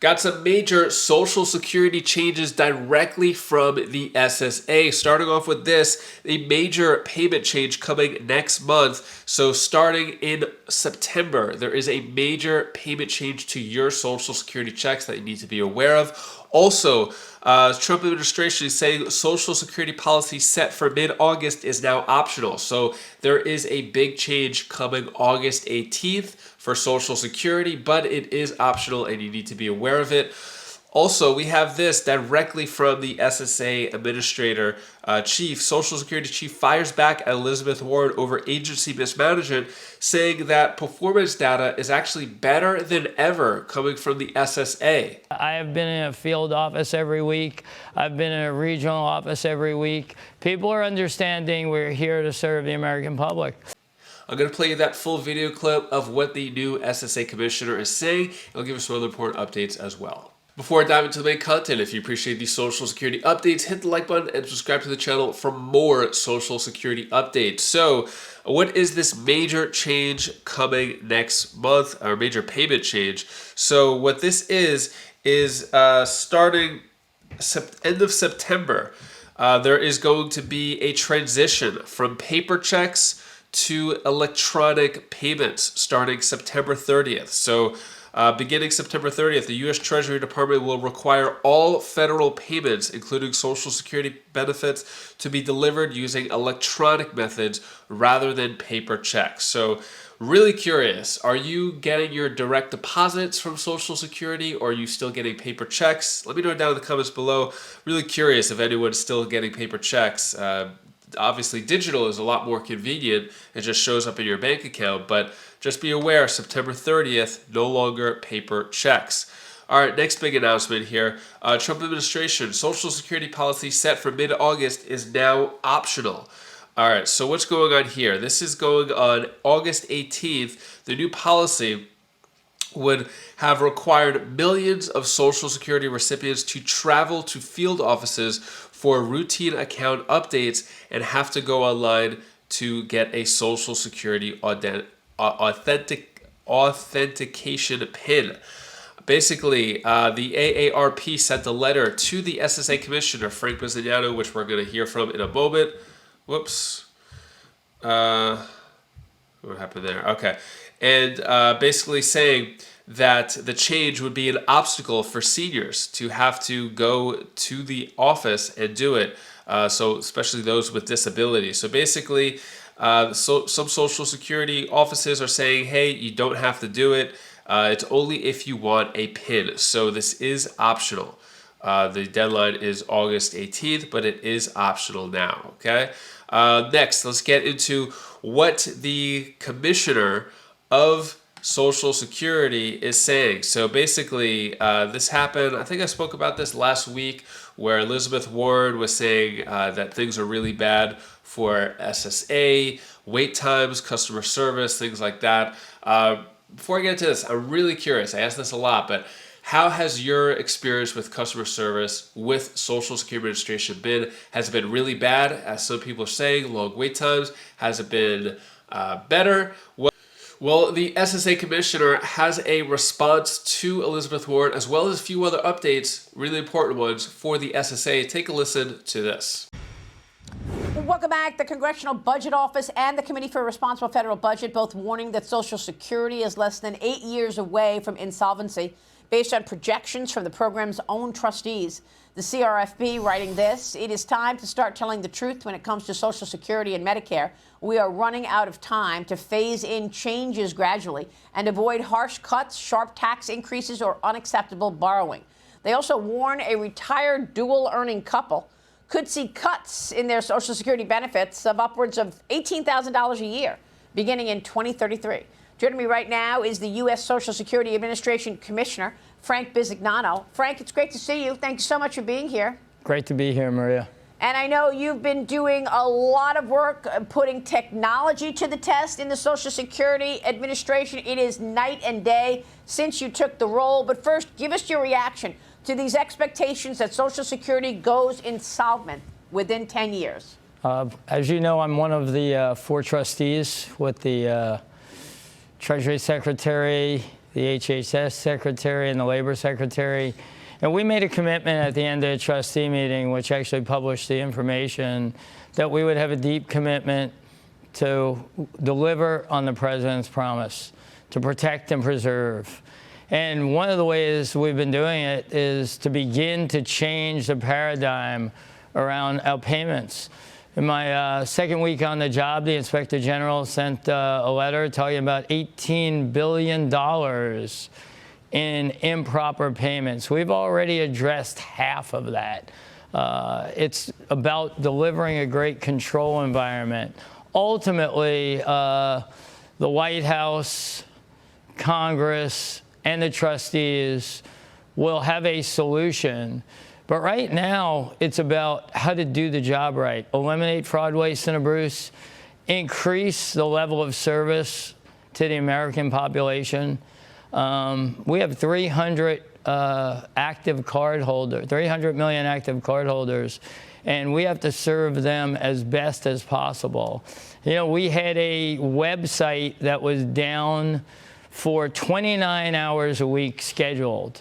Got some major Social Security changes directly from the SSA. Starting off with this, a major payment change coming next month. So starting in September, there is a major payment change to your Social Security checks that you need to be aware of. Also, Trump administration is saying Social Security policy set for mid-August is now optional. So there is a big change coming August 18th for Social Security, but it is optional and you need to be aware of it. Also, we have this directly from the SSA Administrator Chief. Social Security Chief fires back at Elizabeth Warren over agency mismanagement, saying that performance data is actually better than ever coming from the SSA. I have been in a field office every week. I've been in a regional office every week. People are understanding we're here to serve the American public. I'm going to play you that full video clip of what the new SSA Commissioner is saying. It'll give us some other important updates as well. Before I dive into the main content, if you appreciate these Social Security updates, hit the like button and subscribe to the channel for more Social Security updates. So, what is this major change coming next month, or major payment change? So, what this is starting end of September, there is going to be a transition from paper checks to electronic payments starting September 30th. So, beginning September 30th, the U.S. Treasury Department will require all federal payments, including Social Security benefits, to be delivered using electronic methods rather than paper checks. So, really curious, are you getting your direct deposits from Social Security, or are you still getting paper checks? Let me know down in the comments below. Really curious if anyone's still getting paper checks. Obviously, digital is a lot more convenient. It just shows up in your bank account, but just be aware, September 30th, no longer paper checks. All right, next big announcement here. Trump administration, Social Security policy set for mid-August is now optional. All right, so what's going on here? This is going on August 18th. The new policy would have required millions of Social Security recipients to travel to field offices for routine account updates and have to go online to get a Social Security authentication PIN. Basically, the AARP sent a letter to the SSA Commissioner, Frank Bisognano, which we're going to hear from in a moment. Whoops. What happened there? Okay. And basically saying that the change would be an obstacle for seniors to have to go to the office and do it. So especially those with disabilities. So basically, some Social Security offices are saying, hey, you don't have to do it. It's only if you want a PIN. So this is optional. The deadline is August 18th, but it is optional now, okay? Next, let's get into what the Commissioner of Social Security is saying. So basically, this happened, I think I spoke about this last week, where Elizabeth Warren was saying that things are really bad for SSA, wait times, customer service, things like that. Before I get into this, I'm really curious. I ask this a lot, but how has your experience with customer service with Social Security Administration been? Has it been really bad, as some people are saying, long wait times? Has it been better? Well, the SSA Commissioner has a response to Elizabeth Warren, as well as a few other updates, really important ones, for the SSA. Take a listen to this. Welcome back. The Congressional Budget Office and the Committee for a Responsible Federal Budget both warning that Social Security is less than 8 years away from insolvency, based on projections from the program's own trustees. The CRFB writing this: it is time to start telling the truth when it comes to Social Security and Medicare. We are running out of time to phase in changes gradually and avoid harsh cuts, sharp tax increases, or unacceptable borrowing. They also warn a retired dual-earning couple could see cuts in their Social Security benefits of upwards of $18,000 a year, beginning in 2033. Joining me right now is the U.S. Social Security Administration Commissioner, Frank Bisognano. Frank, it's great to see you. Thank you so much for being here. Great to be here, Maria. And I know you've been doing a lot of work putting technology to the test in the Social Security Administration. It is night and day since you took the role. But first, give us your reaction to these expectations that Social Security goes insolvent within 10 years. As you know, I'm one of the 4 trustees with the Treasury Secretary, the HHS secretary and the labor secretary. And we made a commitment at the end of the trustee meeting, which actually published the information, that we would have a deep commitment to deliver on the president's promise, to protect and preserve. And one of the ways we've been doing it is to begin to change the paradigm around our payments. In my second week on the job, the Inspector General sent a letter talking about $18 billion in improper payments. We've already addressed half of that. It's about delivering a great control environment. Ultimately, the White House, Congress, and the trustees will have a solution. But right now, it's about how to do the job right. Eliminate fraud, waste, and abuse. Increase the level of service to the American population. We have 300 active cardholders, 300 million active cardholders, and we have to serve them as best as possible. You know, we had a website that was down for 29 hours a week scheduled.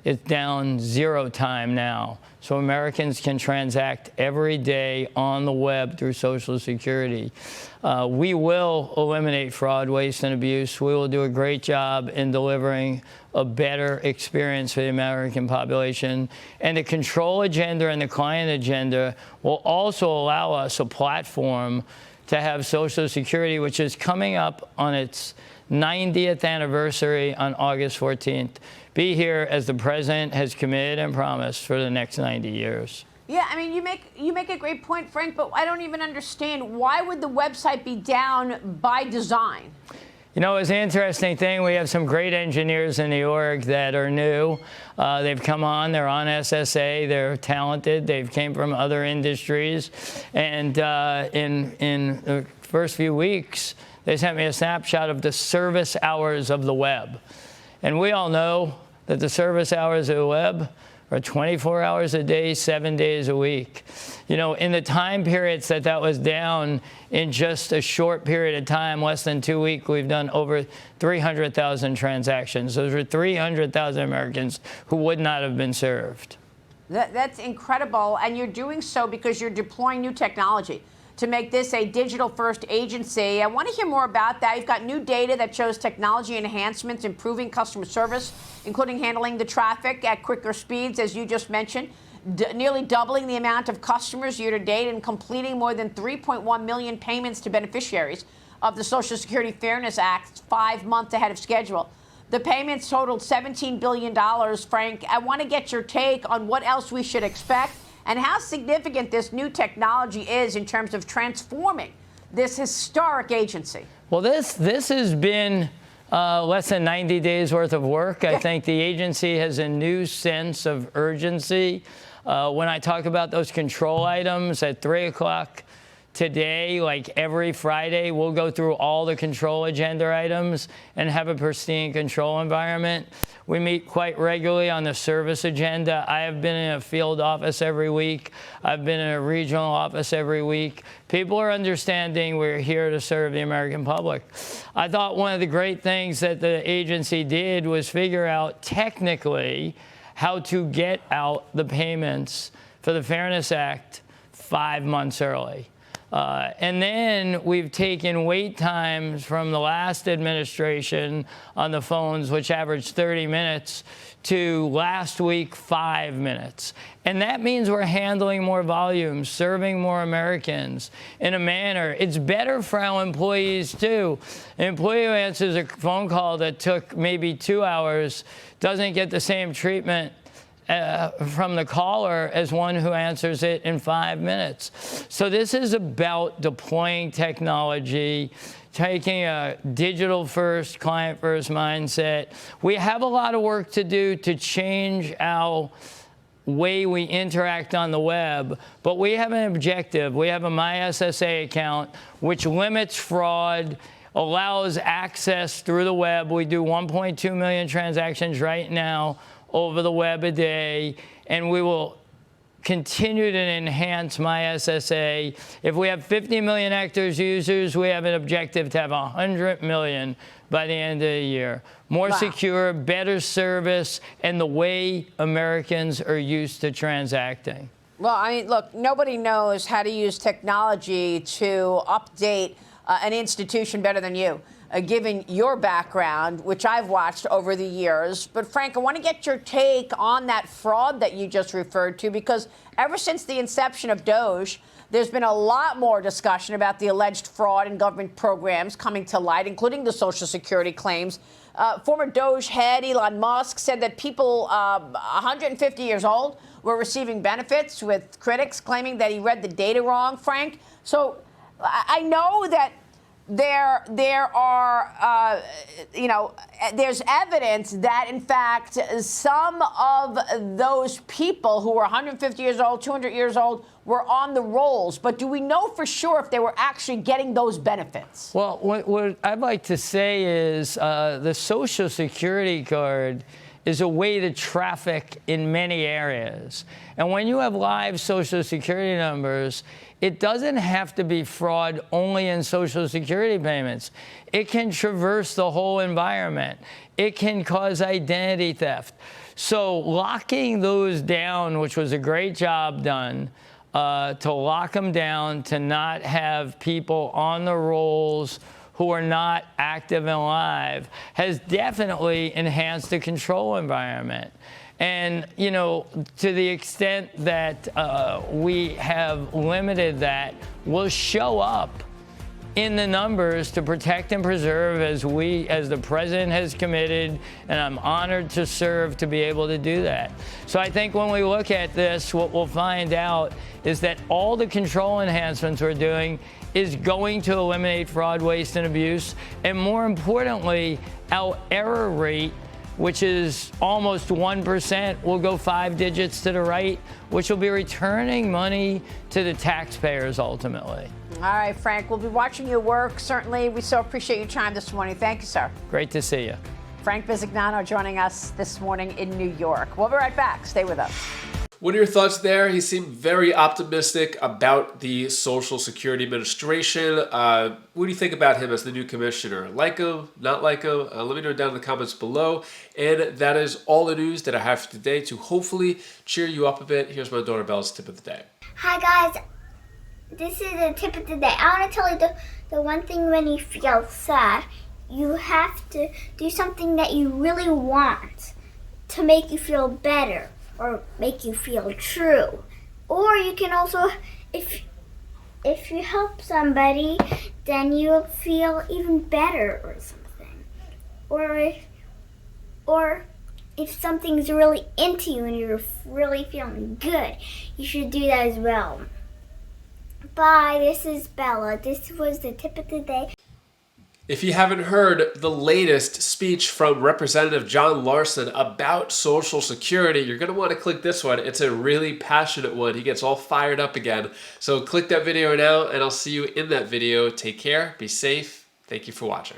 It's down 0 time now. So Americans can transact every day on the web through Social Security. We will eliminate fraud, waste, and abuse. We will do a great job in delivering a better experience for the American population. And the control agenda and the client agenda will also allow us a platform to have Social Security, which is coming up on its 90th anniversary on August 14th. Be here as the president has committed and promised for the next 90 years. Yeah, I mean, you make a great point, Frank, but I don't even understand, why would the website be down by design? You know, it's an interesting thing. We have some great engineers in the org that are new. They've come on, they're on SSA, they're talented, they've came from other industries. And in the first few weeks, they sent me a snapshot of the service hours of the web. And we all know that the service hours of the web are 24 hours a day, 7 days a week. You know, in the time periods that was down, in just a short period of time, less than 2 weeks, we've done over 300,000 transactions. Those are 300,000 Americans who would not have been served. That's incredible, and you're doing so because you're deploying new technology to make this a digital-first agency. I want to hear more about that. You've got new data that shows technology enhancements improving customer service, including handling the traffic at quicker speeds, as you just mentioned, nearly doubling the amount of customers year to date and completing more than 3.1 million payments to beneficiaries of the Social Security Fairness Act 5 months ahead of schedule. The payments totaled $17 billion, Frank. I want to get your take on what else we should expect and how significant this new technology is in terms of transforming this historic agency. Well, this has been less than 90 days worth of work. I think the agency has a new sense of urgency. When I talk about those control items at 3 o'clock today, like every Friday, we'll go through all the control agenda items and have a pristine control environment. We meet quite regularly on the service agenda. I have been in a field office every week. I've been in a regional office every week. People are understanding we're here to serve the American public. I thought one of the great things that the agency did was figure out technically how to get out the payments for the Fairness Act 5 months early. And then we've taken wait times from the last administration on the phones, which averaged 30 minutes, to last week 5 minutes. And that means we're handling more volume, serving more Americans in a manner. It's better for our employees, too. An employee who answers a phone call that took maybe 2 hours doesn't get the same treatment from the caller as one who answers it in 5 minutes. So this is about deploying technology, taking a digital-first, client-first mindset. We have a lot of work to do to change our way we interact on the web, but we have an objective. We have a My SSA account, which limits fraud, allows access through the web. We do 1.2 million transactions right now over the web a day, and we will continue to enhance my SSA. If we have 50 million hectares users, we have an objective to have 100 million by the end of the year. More secure, better service, and the way Americans are used to transacting. Well, I mean, look, nobody knows how to use technology to update an institution better than you, given your background, which I've watched over the years. But Frank, I want to get your take on that fraud that you just referred to, because ever since the inception of Doge, there's been a lot more discussion about the alleged fraud in government programs coming to light, including the Social Security claims. Former Doge head Elon Musk said that people 150 years old were receiving benefits, with critics claiming that he read the data wrong, Frank. So I know that there are, there's evidence that, in fact, some of those people who were 150 years old, 200 years old, were on the rolls. But do we know for sure if they were actually getting those benefits? Well, what I'd like to say is the Social Security card is a way to traffic in many areas. And when you have live Social Security numbers, it doesn't have to be fraud only in Social Security payments. It can traverse the whole environment. It can cause identity theft. So locking those down, which was a great job done, to lock them down, to not have people on the rolls who are not active and live, has definitely enhanced the control environment. And, to the extent that we have limited that, will show up in the numbers to protect and preserve, as the president has committed, and I'm honored to serve to be able to do that. So I think when we look at this, what we'll find out is that all the control enhancements we're doing is going to eliminate fraud, waste, and abuse. And more importantly, our error rate, which is almost 1%, will go 5 digits to the right, which will be returning money to the taxpayers ultimately. All right, Frank, we'll be watching your work. Certainly, we so appreciate your time this morning. Thank you, sir. Great to see you. Frank Bisignano joining us this morning in New York. We'll be right back. Stay with us. What are your thoughts there? He seemed very optimistic about the Social Security Administration. What do you think about him as the new commissioner? Like him, not like him? Let me know down in the comments below. And that is all the news that I have for today to hopefully cheer you up a bit. Here's my daughter Belle's tip of the day. Hi guys, this is the tip of the day. I want to tell you the one thing when you feel sad, you have to do something that you really want to make you feel better, or make you feel true. Or you can also, if you help somebody, then you'll feel even better or something. Or if something's really into you and you're really feeling good, you should do that as well. Bye, this is Bella. This was the tip of the day. If you haven't heard the latest speech from Representative John Larson about Social Security, you're going to want to click this one. It's a really passionate one. He gets all fired up again. So click that video now, and I'll see you in that video. Take care. Be safe. Thank you for watching.